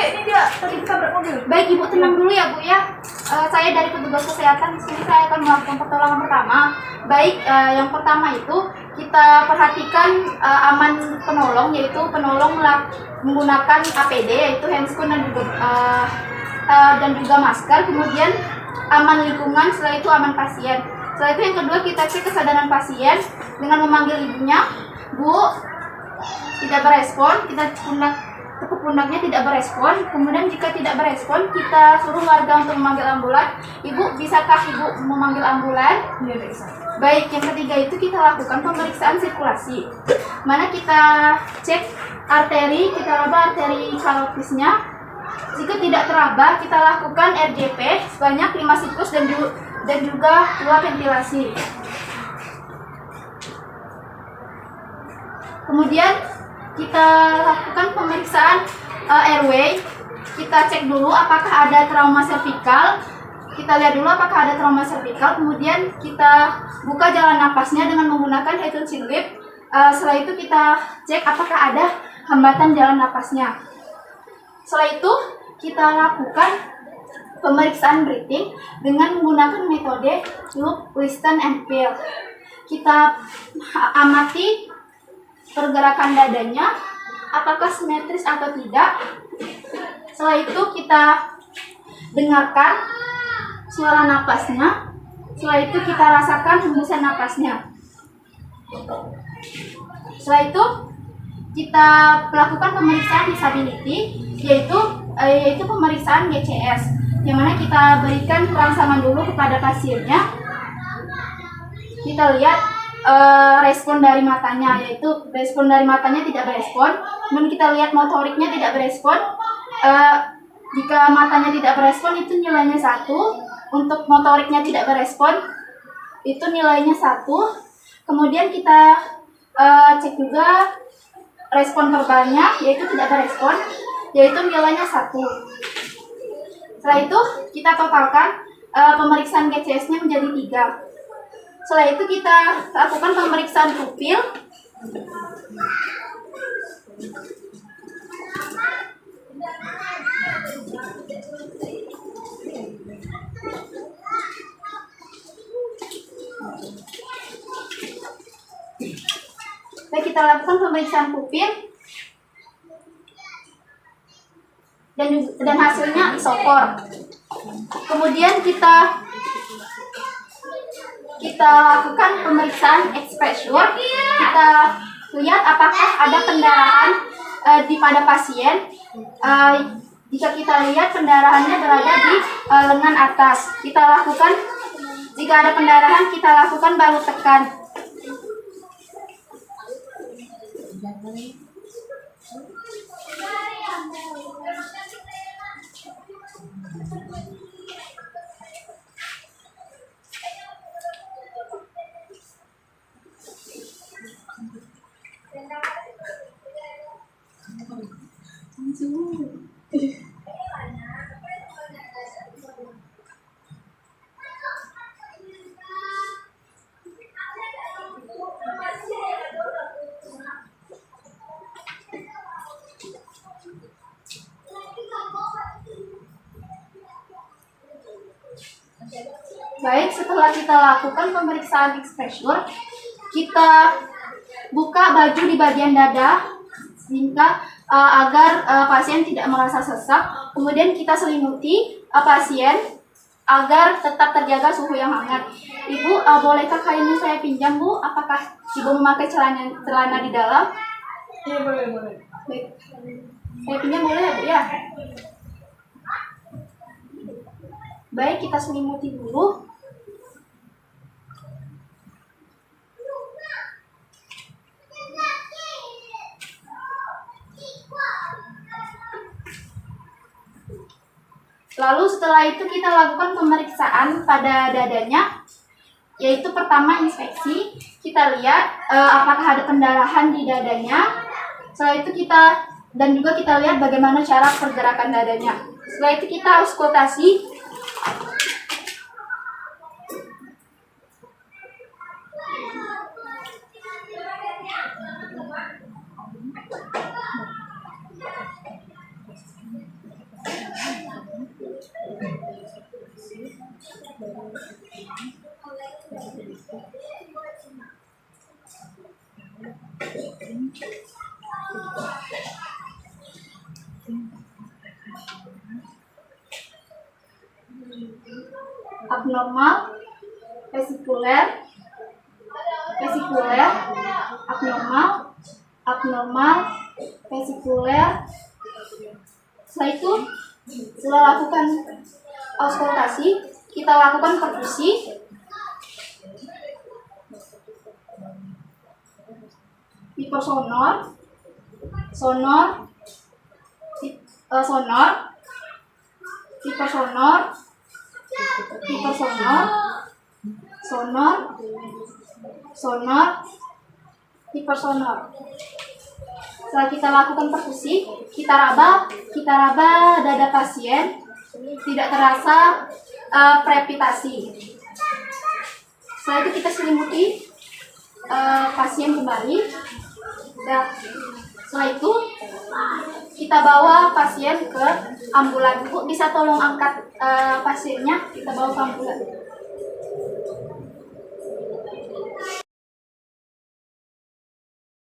ini dia tadi ketabrak mobil. Baik Ibu, tenang dulu ya Bu ya. Saya dari petugas kesehatan di sini, saya akan melakukan pertolongan pertama. Baik, yang pertama itu kita perhatikan aman penolong, yaitu penolong menggunakan APD, yaitu handscoon dan juga masker. Kemudian aman lingkungan, setelah itu aman pasien. Setelah itu yang kedua kita cek kesadaran pasien dengan memanggil ibunya. Bu, tidak berespon, kita tepuk pundaknya tidak berespon. Kemudian jika tidak berespon, kita suruh warga untuk memanggil ambulan. Ibu, bisakah Ibu memanggil ambulan? Iya, bisa. Baik, yang ketiga itu kita lakukan pemeriksaan sirkulasi. Mana kita cek arteri, kita raba arteri karotisnya. Jika tidak teraba, kita lakukan RJP sebanyak 5 siklus dan juga 2 ventilasi. Kemudian kita lakukan pemeriksaan airway. Kita cek dulu apakah ada trauma servikal. Kita lihat dulu apakah ada trauma servikal. Kemudian kita buka jalan napasnya dengan menggunakan head chin lip. Setelah itu kita cek apakah ada hambatan jalan napasnya. Setelah itu kita lakukan pemeriksaan breathing dengan menggunakan metode loop, listen, and feel. Kita amati pergerakan dadanya, apakah simetris atau tidak. Setelah itu kita dengarkan suara napasnya. Setelah itu kita rasakan hembusan napasnya. Setelah itu kita melakukan pemeriksaan disability, yaitu pemeriksaan GCS, yang mana kita berikan rangsangan dulu kepada pasiennya. Kita lihat respon dari matanya, yaitu respon dari matanya tidak berespon. Kemudian kita lihat motoriknya tidak berespon. Jika matanya tidak berespon itu nilainya 1. Untuk motoriknya tidak berespon itu nilainya 1. Kemudian kita cek juga respon verbalnya, yaitu tidak berespon, yaitu nilainya 1. Setelah itu kita totalkan pemeriksaan GCS-nya menjadi 3. Setelah itu kita lakukan pemeriksaan pupil. Baik, kita lakukan pemeriksaan pupil dan hasilnya isopor. Kemudian kita lakukan pemeriksaan expressure. Kita lihat apakah ada pendarahan pada pasien. Jika kita lihat pendarahannya berada di lengan atas, jika ada pendarahan kita lakukan balut tekan. Baik, setelah kita lakukan pemeriksaan expressure, kita buka baju di bagian dada agar pasien tidak merasa sesak. Kemudian kita selimuti pasien agar tetap terjaga suhu yang hangat. Ibu, bolehkah kainnya saya pinjam, Bu? Apakah Ibu memakai celana di dalam? Iya, boleh. Baik. Saya pinjam boleh ya, Bu ya? Baik, kita selimuti dulu. Lalu setelah itu kita lakukan pemeriksaan pada dadanya, yaitu pertama inspeksi. Kita lihat apakah ada pendarahan di dadanya. Setelah itu kita lihat bagaimana cara pergerakan dadanya. Setelah itu kita auskultasi. Abnormal, vesikuler, vesikuler, abnormal, abnormal, vesikuler. Setelah itu, setelah lakukan auskultasi, kita lakukan perfusi. Hipersonor, sonor, sonor, hipersonor, hipersonor, sonor, sonor, hipersonor. Setelah kita lakukan perfusi, kita raba dada pasien, tidak terasa prepitasi. Setelah itu kita selimuti pasien kembali. Dan setelah itu kita bawa pasien ke ambulan. Bu, bisa tolong angkat pasiennya, kita bawa ke ambulan.